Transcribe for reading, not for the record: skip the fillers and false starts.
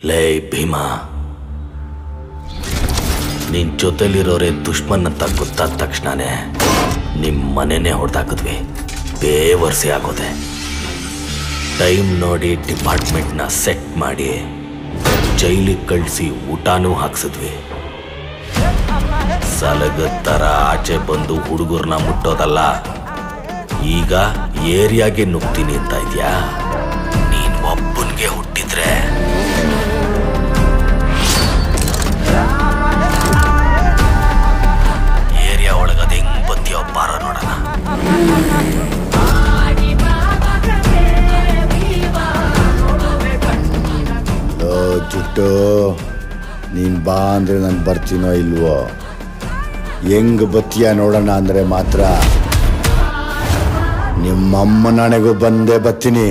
ಲೇ ಭೀಮಾ, ನಿನ್ ಜೊತೆಲಿರೋರೆ ದುಶ್ಮನ್ ಅಂತ ಗೊತ್ತಾದ ತಕ್ಷಣನೇ ನಿಮ್ಮ ಮನೆನೇ ಹೊಡೆದಾಕಿದ್ವಿ. ಬೇವರ್ಸಿ ಆಗೋದೆ. ಟೈಮ್ ನೋಡಿ ಡಿಪಾರ್ಟ್ಮೆಂಟ್ನ ಸೆಟ್ ಮಾಡಿ ಜೈಲಿಗೆ ಕಳಿಸಿ ಊಟನೂ ಹಾಕ್ಸಿದ್ವಿ. ಸಲಗದ ಥರ ಆಚೆ ಬಂದು ಹುಡುಗರನ್ನ ಮುಟ್ಟೋದಲ್ಲ, ಈಗ ಏರಿಯಾಗೆ ನುಗ್ತೀನಿ ಅಂತ ಇದೆಯಾ? ನೀನ್ ಒಬ್ಬನಿಗೆ ಹುಟ್ಟಿದ್ರೆ ಏರಿಯಾ ಒಳಗದ ಹೆಂಗ್ ಬತ್ತೀಯೋ ಬಾರ ನೋಡೋಣ. ಚುಟ್ಟು, ನೀನ್ ಬಾ ಅಂದ್ರೆ ನಾನು ಬರ್ತೀನೋ ಇಲ್ವೋ? ಹೆಂಗ್ ಬತ್ತೀಯ ನೋಡೋಣ ಅಂದ್ರೆ ಮಾತ್ರ ನಿಮ್ಮಮ್ಮ ನನಗೂ ಬಂದೇ ಬರ್ತೀನಿ.